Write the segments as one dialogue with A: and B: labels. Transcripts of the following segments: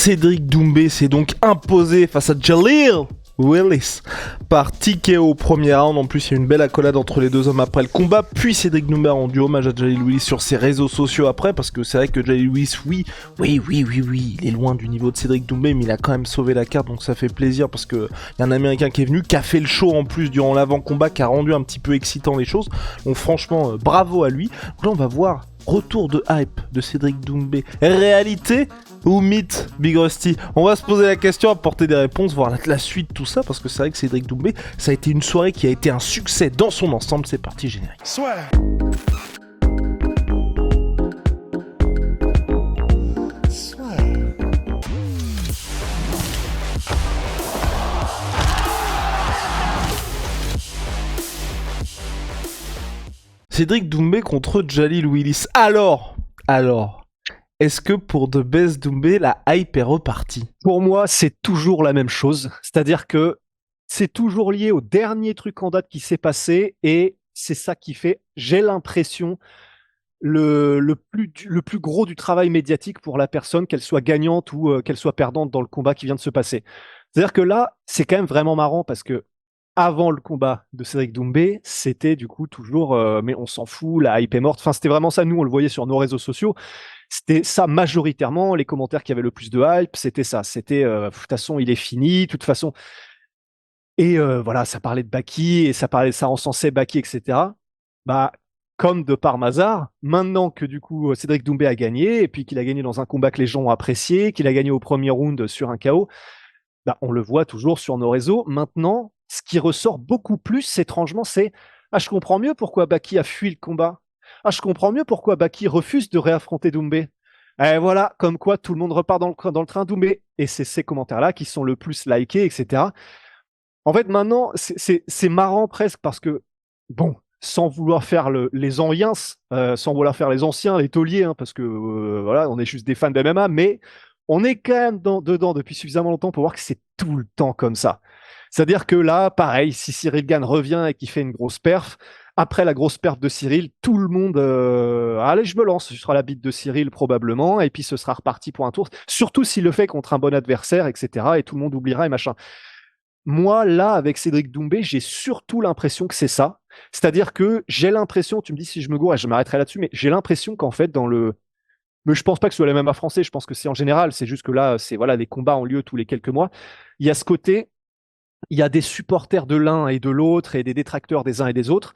A: Cédric Doumbé s'est donc imposé face à Jalil Willis par TKO au premier round. En plus, il y a une belle accolade entre les deux hommes après le combat. Puis Cédric Doumbé a rendu hommage à Jalil Willis sur ses réseaux sociaux après, parce que c'est vrai que Jalil Willis, oui, il est loin du niveau de Cédric Doumbé, mais il a quand même sauvé la carte, donc ça fait plaisir, parce que y a un Américain qui est venu, qui a fait le show en plus durant l'avant-combat, qui a rendu un petit peu excitant les choses. Donc franchement, bravo à lui. Donc là, on va voir retour de hype de Cédric Doumbé. Réalité ou mythe, Big Rusty? On va se poser la question, apporter des réponses, voir la suite, tout ça, parce que c'est vrai que Cédric Doumbé, ça a été une soirée qui a été un succès dans son ensemble. C'est parti, générique.
B: Soit.
A: Cédric Doumbé contre Jalil Willis. Alors, est-ce que pour The Best Doumbé, la hype est repartie?
C: Pour moi, c'est toujours la même chose. C'est-à-dire que c'est toujours lié au dernier truc en date qui s'est passé et c'est ça qui fait, j'ai l'impression, le plus gros du travail médiatique pour la personne, qu'elle soit gagnante ou qu'elle soit perdante dans le combat qui vient de se passer. C'est-à-dire que là, c'est quand même vraiment marrant parce que avant le combat de Cédric Doumbé, c'était du coup toujours mais on s'en fout, la hype est morte. Enfin, c'était vraiment ça, nous on le voyait sur nos réseaux sociaux. C'était ça majoritairement, les commentaires qui avaient le plus de hype, c'était ça. C'était de toute façon, il est fini, de toute façon. Et voilà, ça parlait de Baki et ça encensait Baki, etc. Bah, comme de par hasard, maintenant que du coup Cédric Doumbé a gagné et puis qu'il a gagné dans un combat que les gens ont apprécié, qu'il a gagné au premier round sur un KO, bah, on le voit toujours sur nos réseaux. Maintenant, ce qui ressort beaucoup plus, étrangement, c'est « Ah, je comprends mieux pourquoi Baki a fui le combat. Ah, je comprends mieux pourquoi Baki refuse de réaffronter Doumbé. » Et voilà, comme quoi tout le monde repart dans le train Doumbé. Et c'est ces commentaires-là qui sont le plus likés, etc. En fait, maintenant, c'est marrant presque parce que, bon, sans vouloir faire les anciens, sans vouloir faire les anciens, les tauliers, hein, parce que voilà, on est juste des fans de MMA, mais on est quand même dedans depuis suffisamment longtemps pour voir que c'est tout le temps comme ça. C'est-à-dire que là, pareil, si Cyril Gane revient et qu'il fait une grosse perf, après la grosse perf de Cyril, tout le monde, allez, je me lance, ce sera la bite de Cyril probablement, et puis ce sera reparti pour un tour, surtout s'il le fait contre un bon adversaire, etc., et tout le monde oubliera et machin. Moi, là, avec Cédric Doumbé, j'ai surtout l'impression que c'est ça. C'est-à-dire que j'ai l'impression, tu me dis si je me gourre et je m'arrêterai là-dessus, mais j'ai l'impression qu'en fait, mais je pense pas que ce soit le MMA français, je pense que c'est en général, c'est juste que là, c'est voilà, les combats ont lieu tous les quelques mois. Il y a ce côté, il y a des supporters de l'un et de l'autre et des détracteurs des uns et des autres.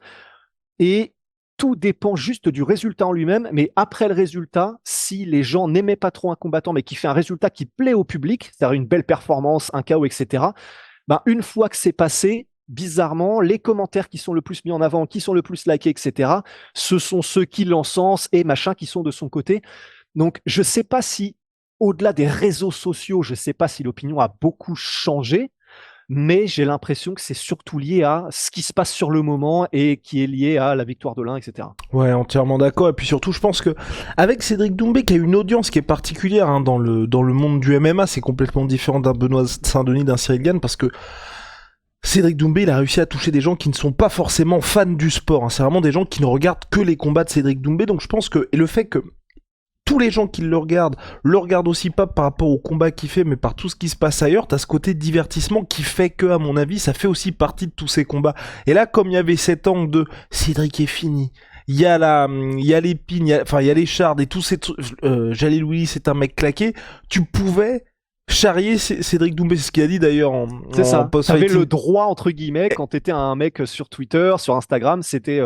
C: Et tout dépend juste du résultat en lui-même. Mais après le résultat, si les gens n'aimaient pas trop un combattant, mais qui fait un résultat qui plaît au public, c'est-à-dire une belle performance, un KO, etc., ben, une fois que c'est passé, bizarrement, les commentaires qui sont le plus mis en avant, qui sont le plus likés, etc., ce sont ceux qui l'encensent et machin qui sont de son côté. Donc, je sais pas si, au-delà des réseaux sociaux, je sais pas si l'opinion a beaucoup changé, mais j'ai l'impression que c'est surtout lié à ce qui se passe sur le moment et qui est lié à la victoire de l'un, etc.
A: Ouais, entièrement d'accord. Et puis surtout, je pense que avec Cédric Doumbé, qui a une audience qui est particulière hein, dans le monde du MMA, c'est complètement différent d'un Benoît Saint-Denis, d'un Cyril Gane, parce que Cédric Doumbé, il a réussi à toucher des gens qui ne sont pas forcément fans du sport. Hein. C'est vraiment des gens qui ne regardent que les combats de Cédric Doumbé. Donc je pense que, et le fait que tous les gens qui le regardent aussi pas par rapport au combat qu'il fait, mais par tout ce qui se passe ailleurs, t'as ce côté divertissement qui fait que, à mon avis, ça fait aussi partie de tous ces combats. Et là, comme il y avait cet angle de Cédric est fini, il y a l'épine, il y a les chardes et tous ces trucs, Jalil Willis c'est un mec claqué, tu pouvais charrier Cédric Doumbé, c'est ce qu'il a dit d'ailleurs
C: c'est ça.
A: post-fighting.
C: T'avais le droit, entre guillemets, quand t'étais un mec sur Twitter, sur Instagram, c'était...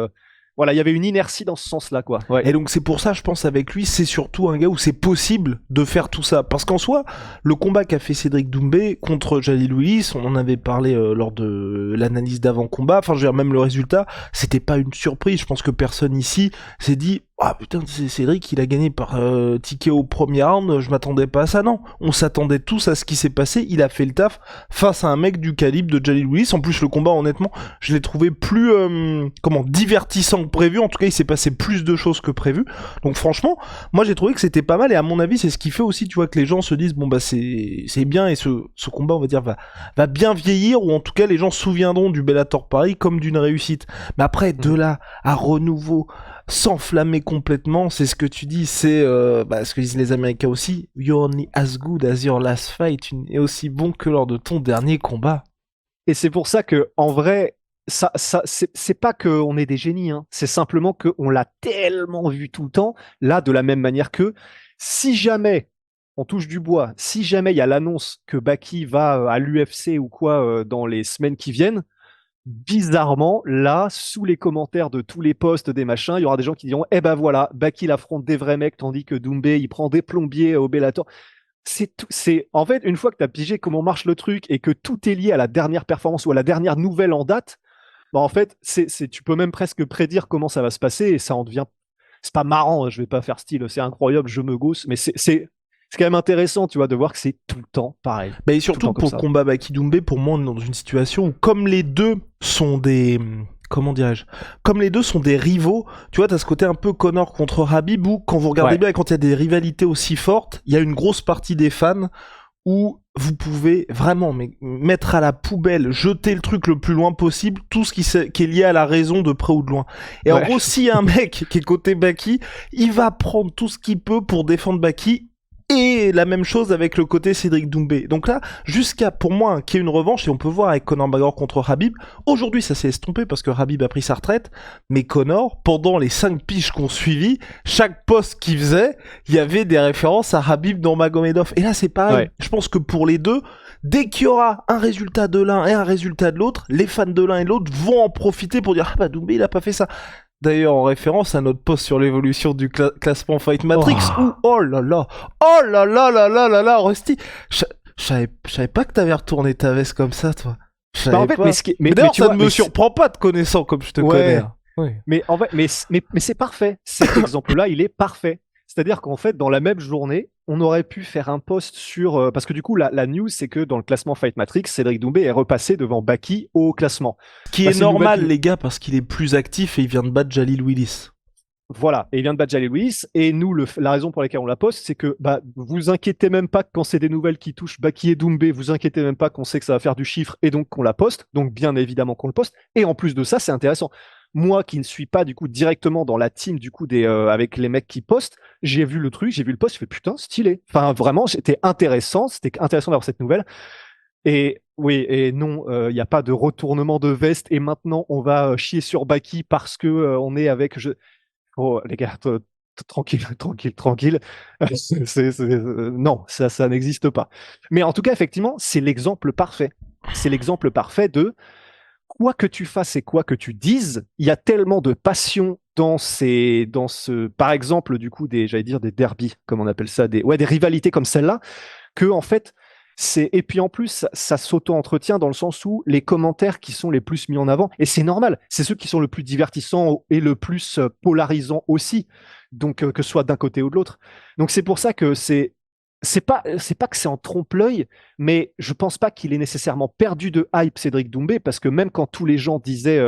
C: Voilà, il y avait une inertie dans ce sens-là, quoi. Ouais.
A: Et donc c'est pour ça, je pense, avec lui, c'est surtout un gars où c'est possible de faire tout ça. Parce qu'en soi, le combat qu'a fait Cédric Doumbé contre Jalil Willis, on en avait parlé lors de l'analyse d'avant-combat, enfin, je veux dire, même le résultat, c'était pas une surprise. Je pense que personne ici s'est dit « Ah putain, c'est Cédric, il a gagné par TKO au premier round, je m'attendais pas à ça. » Non, on s'attendait tous à ce qui s'est passé, il a fait le taf face à un mec du calibre de Jalil Willis. En plus, le combat, honnêtement, je l'ai trouvé plus, divertissant que prévu. En tout cas, il s'est passé plus de choses que prévu. Donc franchement, moi j'ai trouvé que c'était pas mal et à mon avis, c'est ce qui fait aussi, tu vois, que les gens se disent bon bah c'est bien et ce combat, on va dire, va bien vieillir ou en tout cas les gens se souviendront du Bellator Paris comme d'une réussite. Mais après, de là à renouveau s'enflammer complètement, c'est ce que tu dis, c'est ce que disent les Américains aussi, you're only as good as your last fight, tu n'es aussi bon que lors de ton dernier combat.
C: Et c'est pour ça que, en vrai, c'est pas qu'on est des génies, hein. C'est simplement qu'on l'a tellement vu tout le temps, là, de la même manière que si jamais on touche du bois, si jamais il y a l'annonce que Baki va à l'UFC ou quoi dans les semaines qui viennent, bizarrement, là, sous les commentaires de tous les posts, des machins, il y aura des gens qui diront, eh ben voilà, Baki il affronte des vrais mecs, tandis que Doumbé, il prend des plombiers au Bellator. En fait, une fois que tu as pigé comment marche le truc et que tout est lié à la dernière performance ou à la dernière nouvelle en date, bah en fait, tu peux même presque prédire comment ça va se passer et ça en devient. C'est pas marrant, je vais pas faire style, c'est incroyable, je me gausse, mais c'est quand même intéressant, tu vois, de voir que c'est tout le temps pareil.
A: Et surtout pour le combat Baki Doumbé, pour moi, on est dans une situation où, comme les deux sont des. Comment dirais-je? Comme les deux sont des rivaux, tu vois, t'as ce côté un peu Conor contre Khabib où, quand vous regardez bien, quand il y a des rivalités aussi fortes, il y a une grosse partie des fans où vous pouvez vraiment mettre à la poubelle, jeter le truc le plus loin possible, tout ce qui est lié à la raison de près ou de loin. Et en gros, s'il y a un mec qui est côté Baki, il va prendre tout ce qu'il peut pour défendre Baki. Et la même chose avec le côté Cédric Doumbé. Donc là, jusqu'à, pour moi, qu'il y ait une revanche, et on peut voir avec Conor McGregor contre Khabib, aujourd'hui ça s'est estompé parce que Khabib a pris sa retraite, mais Conor, pendant les 5 piges qu'on suivit, chaque post qu'il faisait, il y avait des références à Khabib dans Magomedov. Et là c'est pareil, je pense que pour les deux, dès qu'il y aura un résultat de l'un et un résultat de l'autre, les fans de l'un et de l'autre vont en profiter pour dire « Ah bah Doumbé il a pas fait ça ». D'ailleurs, en référence à notre post sur l'évolution du classement Fight Matrix, où, oh là là, Rusty, je savais pas que t'avais retourné ta veste comme ça, toi. En fait, mais d'ailleurs, ça ne me surprend pas de connaissant comme je te connais.
C: Ouais. Mais en fait, mais c'est parfait. Cet exemple-là, il est parfait. C'est-à-dire qu'en fait, dans la même journée, on aurait pu faire un post sur... parce que du coup, la news, c'est que dans le classement Fight Matrix, Cédric Doumbé est repassé devant Baki au classement.
A: Ce qui est normal, les gars, parce qu'il est plus actif et il vient de battre Jalil Willis.
C: Voilà, et il vient de battre Jalil Willis. Et nous, la raison pour laquelle on la poste, c'est que vous inquiétez même pas que quand c'est des nouvelles qui touchent Baki et Doumbé, vous inquiétez même pas qu'on sait que ça va faire du chiffre et donc qu'on la poste. Donc bien évidemment qu'on le poste. Et en plus de ça, c'est intéressant. Moi qui ne suis pas du coup directement dans la team du coup avec les mecs qui postent, j'ai vu le truc, j'ai vu le post, je fais putain stylé. Enfin vraiment, c'était intéressant d'avoir cette nouvelle. Et oui et non, il n'y a pas de retournement de veste et maintenant on va chier sur Baki parce que on est avec. Oh les gars, tranquille. Non, ça n'existe pas. Mais en tout cas effectivement, c'est l'exemple parfait. C'est l'exemple parfait de quoi que tu fasses et quoi que tu dises, il y a tellement de passion dans par exemple, du coup, j'allais dire des derbies, comme on appelle ça, des rivalités comme celle-là, que, en fait, et puis en plus, ça s'auto-entretient dans le sens où les commentaires qui sont les plus mis en avant, et c'est normal, c'est ceux qui sont le plus divertissants et le plus polarisants aussi, donc que ce soit d'un côté ou de l'autre. Donc c'est pour ça que c'est pas que c'est en trompe-l'œil, mais je pense pas qu'il ait nécessairement perdu de hype Cédric Doumbé, parce que même quand tous les gens disaient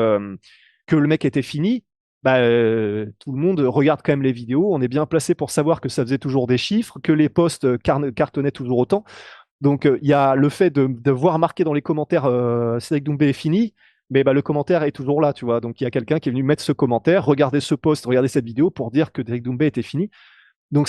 C: que le mec était fini, tout le monde regarde quand même les vidéos, on est bien placé pour savoir que ça faisait toujours des chiffres, que les posts cartonnaient toujours autant. Donc il y a le fait de voir marqué dans les commentaires Cédric Doumbé est fini, mais le commentaire est toujours là, tu vois. Donc il y a quelqu'un qui est venu mettre ce commentaire, regarder ce post, regarder cette vidéo pour dire que Cédric Doumbé était fini. Donc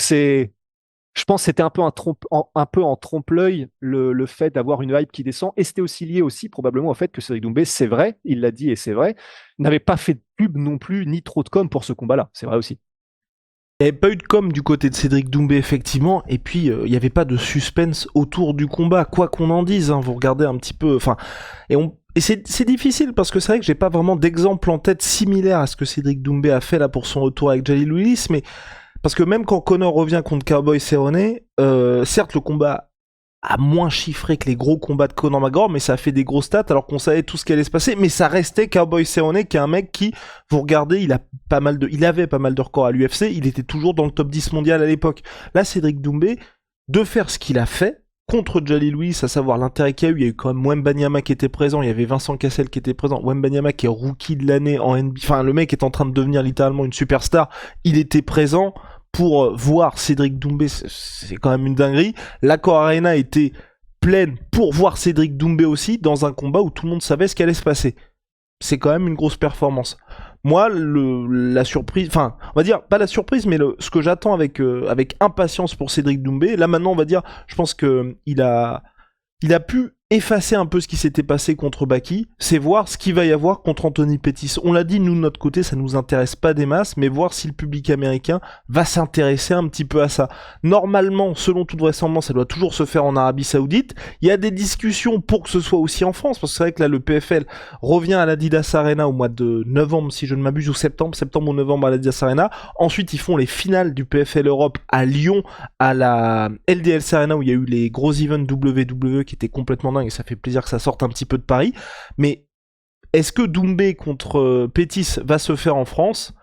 C: je pense que c'était un peu en trompe-l'œil le fait d'avoir une hype qui descend. Et c'était aussi lié probablement au fait que Cédric Doumbé, c'est vrai, il l'a dit et c'est vrai, n'avait pas fait de pub non plus, ni trop de com pour ce combat-là. C'est vrai aussi.
A: Il n'y avait pas eu de com du côté de Cédric Doumbé, effectivement, et puis il n'y avait pas de suspense autour du combat, quoi qu'on en dise, hein, vous regardez un petit peu, et c'est difficile parce que c'est vrai que j'ai pas vraiment d'exemple en tête similaire à ce que Cédric Doumbé a fait là pour son retour avec Jalil Willis, mais parce que même quand Conor revient contre Cowboy Cerrone, certes le combat a moins chiffré que les gros combats de Conor McGregor, mais ça a fait des gros stats alors qu'on savait tout ce qui allait se passer, mais ça restait Cowboy Cerrone qui est un mec qui, vous regardez, il avait pas mal de records à l'UFC, il était toujours dans le top 10 mondial à l'époque. Là, Cédric Doumbé, de faire ce qu'il a fait contre Jalil Willis, à savoir l'intérêt qu'il y a eu, il y a eu quand même Wembanyama qui était présent, il y avait Vincent Cassel qui était présent, Wembanyama qui est rookie de l'année en NBA, enfin le mec est en train de devenir littéralement une superstar, il était présent pour voir Cédric Doumbé, c'est quand même une dinguerie. L'Accor Arena était pleine pour voir Cédric Doumbé aussi dans un combat où tout le monde savait ce qui allait se passer. C'est quand même une grosse performance. moi, la surprise, enfin, on va dire pas la surprise, mais ce que j'attends avec impatience pour Cédric Doumbé. Là maintenant, on va dire, je pense que il a pu effacer un peu ce qui s'était passé contre Baki, c'est voir ce qu'il va y avoir contre Anthony Pettis. On l'a dit, nous de notre côté, ça nous intéresse pas des masses, mais voir si le public américain va s'intéresser un petit peu à ça. Normalement, selon toute vraisemblance, ça doit toujours se faire en Arabie Saoudite. Il y a des discussions pour que ce soit aussi en France, parce que c'est vrai que là, le PFL revient à l'Adidas Arena au mois de novembre, si je ne m'abuse, ou septembre ou novembre à l'Adidas Arena. Ensuite, ils font les finales du PFL Europe à Lyon, à la LDLC Arena, où il y a eu les gros events WWE qui étaient complètement dingues, et ça fait plaisir que ça sorte un petit peu de Paris. Mais est-ce que Doumbé contre Pettis va se faire en France ?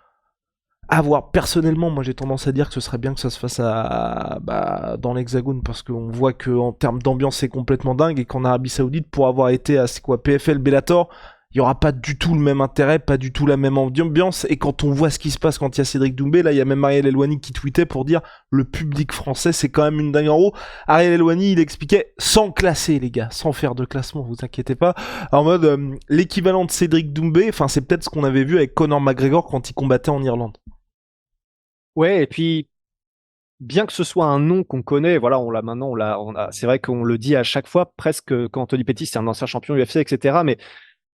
A: À voir. Personnellement, moi j'ai tendance à dire que ce serait bien que ça se fasse dans l'Hexagone, parce qu'on voit qu'en termes d'ambiance c'est complètement dingue, et qu'en Arabie Saoudite, pour avoir été à PFL Bellator, il n'y aura pas du tout le même intérêt, pas du tout la même ambiance, et quand on voit ce qui se passe quand il y a Cédric Doumbé, là il y a même Ariel Elwani qui tweetait pour dire le public français c'est quand même une dingue. En haut, Ariel Elwani il expliquait sans classer les gars, sans faire de classement, vous inquiétez pas, en mode l'équivalent de Cédric Doumbé, enfin c'est peut-être ce qu'on avait vu avec Conor McGregor quand il combattait en Irlande.
C: Ouais, et puis bien que ce soit un nom qu'on connaît, voilà, c'est vrai qu'on le dit à chaque fois, presque quand Anthony Pettis c'est un ancien champion UFC, etc. Mais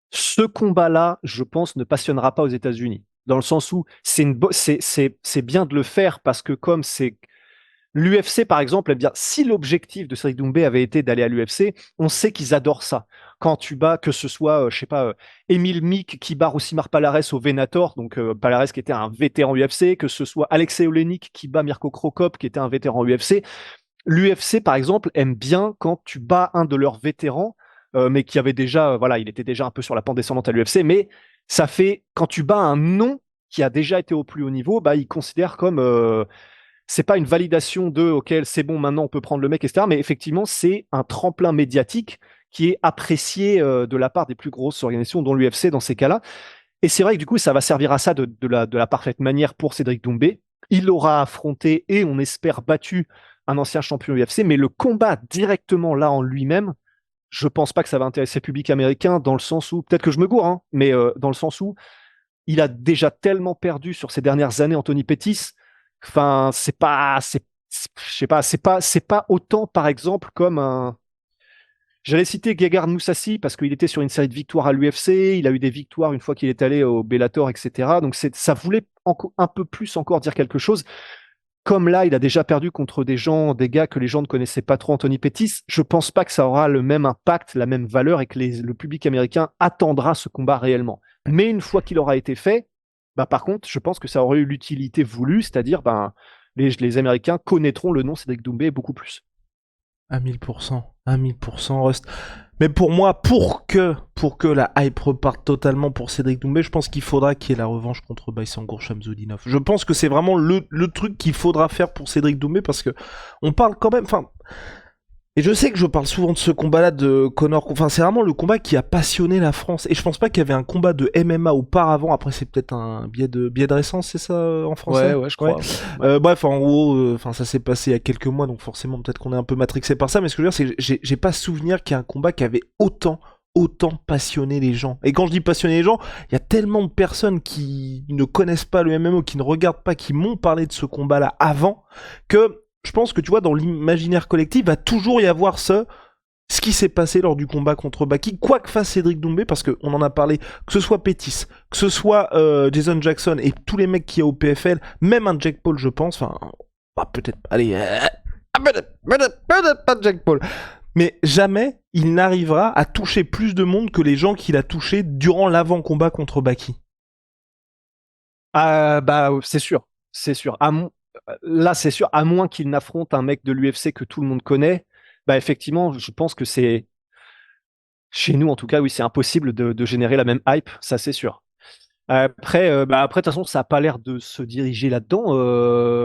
C: ce combat-là, je pense, ne passionnera pas aux États-Unis. Dans le sens où c'est bien de le faire parce que comme c'est l'UFC, par exemple, eh bien, si l'objectif de Cédric Doumbé avait été d'aller à l'UFC, on sait qu'ils adorent ça. Quand tu bats, que ce soit, je sais pas, Emile Mick qui bat Rousimar Palhares au Venator, donc Palhares qui était un vétéran UFC, que ce soit Alexei Olenik qui bat Mirko Cro Cop qui était un vétéran UFC. L'UFC, par exemple, aime bien quand tu bats un de leurs vétérans, mais qui avait déjà, voilà, il était déjà un peu sur la pente descendante à l'UFC, mais ça fait, quand tu bats un nom qui a déjà été au plus haut niveau, bah, ils considèrent comme, c'est pas une validation de, ok, c'est bon, maintenant on peut prendre le mec, etc. Mais effectivement, c'est un tremplin médiatique qui est apprécié de la part des plus grosses organisations, dont l'UFC dans ces cas-là. Et c'est vrai que du coup, ça va servir à ça de la parfaite manière pour Cédric Doumbé. Il aura affronté et on espère battu un ancien champion UFC, mais le combat directement là en lui-même, je pense pas que ça va intéresser le public américain dans le sens où, peut-être que je me gourre, hein, mais dans le sens où il a déjà tellement perdu sur ces dernières années, Anthony Pettis. Enfin, je sais pas, c'est pas autant, par exemple, comme un. J'allais citer Gegard Mousasi parce qu'il était sur une série de victoires à l'UFC, il a eu des victoires une fois qu'il est allé au Bellator, etc. Donc ça voulait un peu plus encore dire quelque chose. Comme là, il a déjà perdu contre des gars que les gens ne connaissaient pas trop, Anthony Pettis, je pense pas que ça aura le même impact, la même valeur et que le public américain attendra ce combat réellement. Mais une fois qu'il aura été fait, bah, par contre, je pense que ça aurait eu l'utilité voulue, c'est-à-dire ben, les Américains connaîtront le nom Cédric Doumbé beaucoup plus.
A: À 1000%, à 1000%, Rust. Mais pour moi, pour que la hype reparte totalement pour Cédric Doumbé, je pense qu'il faudra qu'il y ait la revanche contre Baysangour Shamsudinov. Je pense que c'est vraiment le truc qu'il faudra faire pour Cédric Doumbé, parce que on parle quand même, enfin, et je sais que je parle souvent de ce combat-là de Conor, enfin c'est vraiment le combat qui a passionné la France, et je pense pas qu'il y avait un combat de MMA auparavant, après c'est peut-être un biais de récence, c'est ça en français ?
C: Ouais, je crois.
A: Ouais. Bref, en gros, ça s'est passé il y a quelques mois, donc forcément peut-être qu'on est un peu matrixé par ça, mais ce que je veux dire c'est que j'ai pas souvenir qu'il y a un combat qui avait autant passionné les gens. Et quand je dis passionner les gens, il y a tellement de personnes qui ne connaissent pas le MMO, qui ne regardent pas, qui m'ont parlé de ce combat-là avant, que je pense que tu vois, dans l'imaginaire collectif, va toujours y avoir ce qui s'est passé lors du combat contre Baki, quoi que fasse Cédric Doumbé, parce qu'on en a parlé, que ce soit Pettis, que ce soit Jason Jackson et tous les mecs qu'il y a au PFL, même un Jake Paul, je pense, enfin, peut-être, allez, peut-être pas Jake Paul, mais jamais il n'arrivera à toucher plus de monde que les gens qu'il a touchés durant l'avant-combat contre Baki.
C: Bah, c'est sûr. Là, c'est sûr, à moins qu'il n'affronte un mec de l'UFC que tout le monde connaît, bah effectivement, je pense que c'est chez nous en tout cas, oui, c'est impossible de générer la même hype, ça c'est sûr. Après, de toute façon, ça a pas l'air de se diriger là-dedans,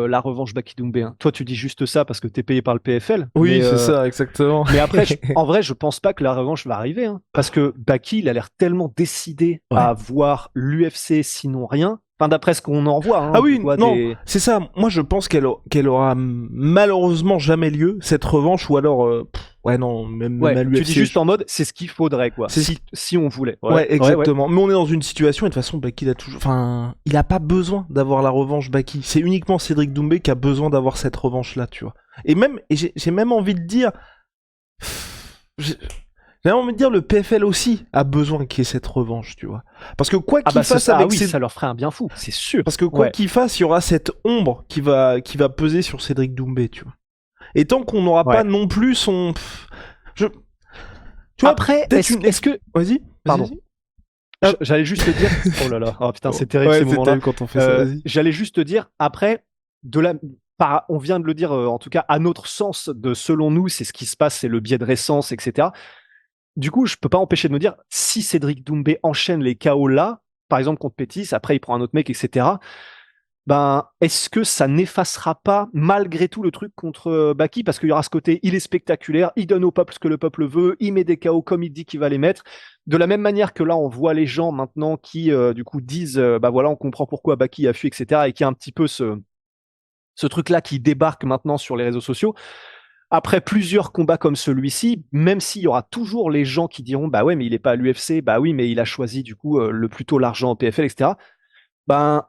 C: la revanche Baki Doumbé. Hein. Toi, tu dis juste ça parce que t'es payé par le PFL.
A: Oui, c'est ça, exactement.
C: Mais après, en vrai, je pense pas que la revanche va arriver, hein, parce que Baki, il a l'air tellement décidé à voir l'UFC, sinon rien, Enfin, d'après ce qu'on en voit. Hein,
A: Ah oui,
C: tu vois,
A: non, c'est ça. Moi, je pense qu'elle aura malheureusement jamais lieu, cette revanche, ou alors... ouais, non, même à l'UFC...
C: Tu dis juste en mode, c'est ce qu'il faudrait, quoi,
A: C'est
C: si on voulait.
A: Ouais, exactement. Mais on est dans une situation, et de toute façon, Baki, il a pas besoin d'avoir la revanche, Baki. C'est uniquement Cédric Doumbé qui a besoin d'avoir cette revanche-là, tu vois. Et j'ai même envie de dire... J'ai envie de dire, le PFL aussi a besoin qu'il y ait cette revanche, tu vois. Parce que quoi qu'il fasse avec
C: ça leur ferait un bien fou, c'est sûr.
A: Parce que quoi qu'il fasse, il y aura cette ombre qui va peser sur Cédric Doumbé, tu vois. Et tant qu'on n'aura pas non plus son... Tu vois,
C: après, est-ce que...
A: Vas-y.
C: Pardon. J'allais juste te dire... Oh là là, oh putain, c'est terrible ces moments-là.
A: Quand on fait ça,
C: j'allais juste te dire, après, on vient de le dire, en tout cas, à notre sens, selon nous, c'est ce qui se passe, c'est le biais de récence, etc. Du coup, je peux pas empêcher de me dire, si Cédric Doumbé enchaîne les KO là, par exemple contre Pettis, après il prend un autre mec, etc., ben, est-ce que ça n'effacera pas, malgré tout, le truc contre Baki? Parce qu'il y aura ce côté, il est spectaculaire, il donne au peuple ce que le peuple veut, il met des KO comme il dit qu'il va les mettre. De la même manière que là, on voit les gens maintenant qui, du coup, disent, bah voilà, on comprend pourquoi Baki a fui, etc., et qui a un petit peu ce truc-là qui débarque maintenant sur les réseaux sociaux. Après plusieurs combats comme celui-ci, même s'il y aura toujours les gens qui diront bah ouais mais il est pas à l'UFC, bah oui mais il a choisi du coup le plutôt l'argent au PFL, etc. Ben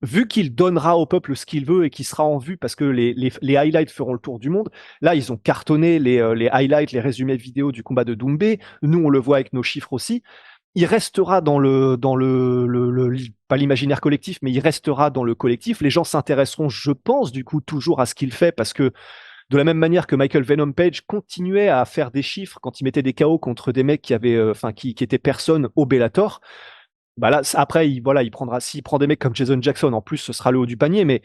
C: vu qu'il donnera au peuple ce qu'il veut et qu'il sera en vue parce que les highlights feront le tour du monde. Là ils ont cartonné les highlights, les résumés vidéo du combat de Doumbé. Nous on le voit avec nos chiffres aussi. Il restera dans pas l'imaginaire collectif, mais il restera dans le collectif. Les gens s'intéresseront, je pense, du coup toujours à ce qu'il fait parce que de la même manière que Michael Venom Page continuait à faire des chiffres quand il mettait des KO contre des mecs qui avaient, qui étaient personnes au Bellator. Bah là, après, il prendra, s'il prend des mecs comme Jason Jackson, en plus, ce sera le haut du panier. Mais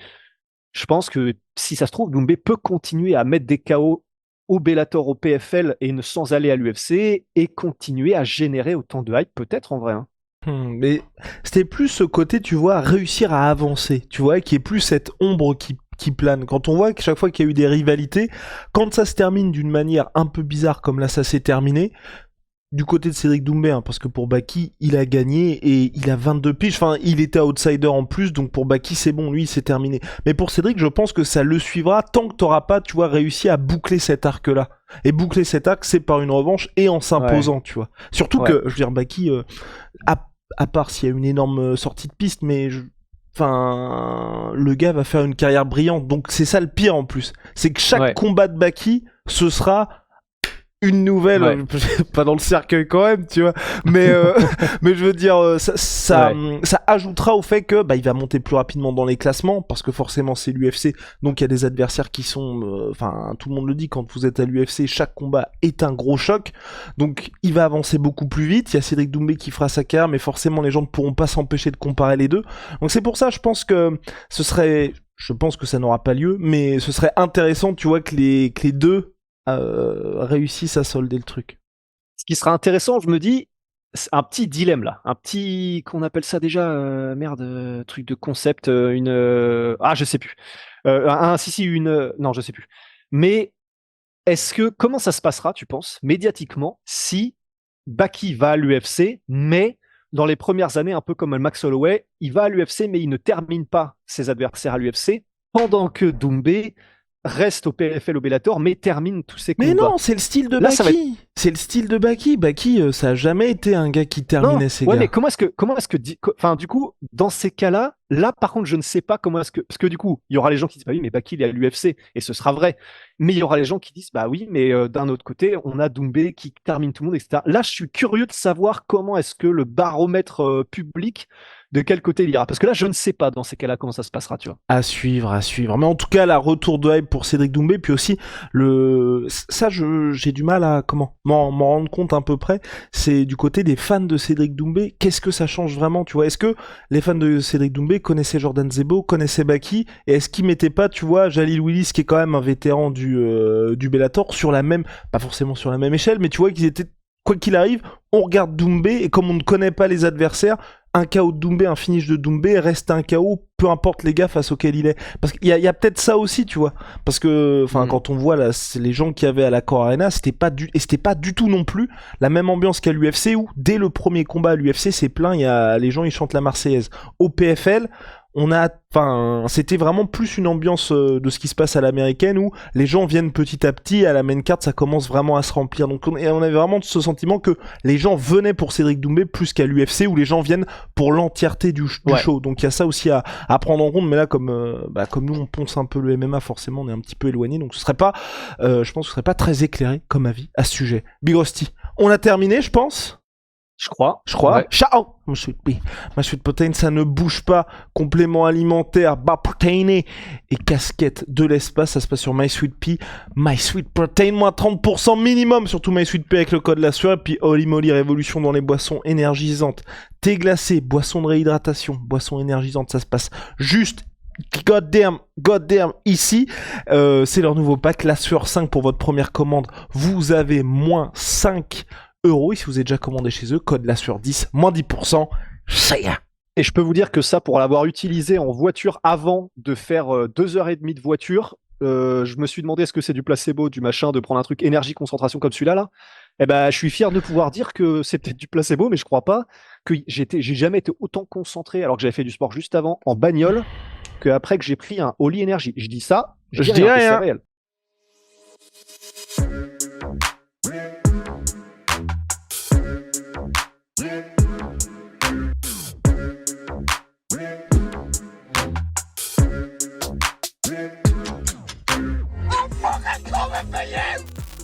C: je pense que si ça se trouve, Doumbé peut continuer à mettre des KO au Bellator, au PFL et sans aller à l'UFC et continuer à générer autant de hype, peut-être en vrai. Hein.
A: Mais c'était plus ce côté, tu vois, réussir à avancer, tu vois, qui est plus cette ombre qui plane. Quand on voit que chaque fois qu'il y a eu des rivalités, quand ça se termine d'une manière un peu bizarre comme là ça s'est terminé, du côté de Cédric Doumbé, hein, parce que pour Baki, il a gagné et il a 22 piges, enfin il était outsider en plus, donc pour Baki c'est bon, lui c'est terminé. Mais pour Cédric, je pense que ça le suivra tant que t'auras pas, tu vois, réussi à boucler cet arc-là. Et boucler cet arc, c'est par une revanche et en s'imposant, tu vois. Surtout que, je veux dire, Baki, à part s'il y a une énorme sortie de piste, mais enfin, le gars va faire une carrière brillante. Donc c'est ça le pire en plus. C'est que chaque combat de Baki, ce sera une nouvelle, pas dans le cercueil quand même, tu vois, mais mais je veux dire, ça ajoutera au fait que il va monter plus rapidement dans les classements parce que forcément c'est l'UFC, donc il y a des adversaires qui sont, enfin tout le monde le dit, quand vous êtes à l'UFC, chaque combat est un gros choc, donc il va avancer beaucoup plus vite. Il y a Cédric Doumbé qui fera sa carrière, mais forcément les gens ne pourront pas s'empêcher de comparer les deux. Donc c'est pour ça, je pense que je pense que ça n'aura pas lieu, mais ce serait intéressant, tu vois, que les deux réussissent à solder le truc.
C: Ce qui sera intéressant, je me dis, c'est un petit dilemme là, un petit, qu'on appelle ça déjà, truc de concept, je sais plus. Non, je sais plus. Mais comment ça se passera, tu penses, médiatiquement, si Baki va à l'UFC, mais dans les premières années, un peu comme Max Holloway, il va à l'UFC, mais il ne termine pas ses adversaires à l'UFC, pendant que Doumbé reste au PFL au Bellator, mais termine tous ses combats.
A: Mais non, c'est le style de Baki. C'est le style de Baki. Baki, ça a jamais été un gars qui terminait ses gars.
C: Mais comment est-ce que, du coup, dans ces cas-là, là, par contre, je ne sais pas comment est-ce que, parce que du coup, il y aura les gens qui disent, bah oui, mais Baki, il est à l'UFC, et ce sera vrai. Mais il y aura les gens qui disent, bah oui, mais d'un autre côté, on a Doumbé qui termine tout le monde, etc. Là, je suis curieux de savoir comment est-ce que le baromètre public, de quel côté il ira. Parce que là, je ne sais pas dans ces cas-là comment ça se passera, tu vois.
A: À suivre. Mais en tout cas, la retour de hype pour Cédric Doumbé, puis aussi, j'ai du mal à, m'en rendre compte à peu près, c'est du côté des fans de Cédric Doumbé, qu'est-ce que ça change vraiment, tu vois? Est-ce que les fans de Cédric Doumbé connaissaient Jordan Zebo, connaissaient Baki, et est-ce qu'ils mettaient pas, tu vois, Jalil Willis, qui est quand même un vétéran du Bellator, sur la même, pas forcément sur la même échelle, mais tu vois qu'ils étaient, quoi qu'il arrive, on regarde Doumbé, et comme on ne connaît pas les adversaires, un KO de Doumbé, un finish de Doumbé reste un KO, peu importe les gars face auxquels il est. Parce qu'il y a peut-être ça aussi, tu vois. Parce que, quand on voit là, c'est les gens qu'il y avait à l'Accor Arena, c'était pas du tout non plus la même ambiance qu'à l'UFC où, dès le premier combat à l'UFC, c'est plein, les gens ils chantent la Marseillaise. Au PFL, c'était vraiment plus une ambiance de ce qui se passe à l'américaine où les gens viennent petit à petit, à la main card ça commence vraiment à se remplir. Donc on avait vraiment ce sentiment que les gens venaient pour Cédric Doumbé plus qu'à l'UFC où les gens viennent pour l'entièreté du show. Donc il y a ça aussi à prendre en compte, mais là comme nous on ponce un peu le MMA, forcément on est un petit peu éloigné, donc je pense que ce serait pas très éclairé comme avis à ce sujet. Big Rusty, on a terminé je pense.
C: Je crois.
A: Ouais. Ciao. My Sweet Protein, ça ne bouge pas. Complément alimentaire, bas protéiné et casquette de l'espace. Ça se passe sur My Sweet Pea. My Sweet Protein, moins 30% minimum. Surtout My Sweet Pea avec le code la sueur. Et puis Holy Moly, révolution dans les boissons énergisantes. Thé glacé, boisson de réhydratation, boisson énergisante. Ça se passe juste goddamn ici. C'est leur nouveau pack, la sueur 5 pour votre première commande. Vous avez moins 5 €, et si vous êtes déjà commandé chez eux, code la sueur 10, moins 10%,
C: Et je peux vous dire que ça, pour l'avoir utilisé en voiture avant de faire 2h30 de voiture, je me suis demandé est-ce que c'est du placebo, du machin, de prendre un truc énergie, concentration comme celui-là, là. Eh ben, je suis fier de pouvoir dire que c'est peut-être du placebo, mais je crois pas que j'ai jamais été autant concentré, alors que j'avais fait du sport juste avant, en bagnole, qu'après que j'ai pris un Holy Energy. Je dis ça, je dis rien, c'est réel.
B: I'm fucking coming for you!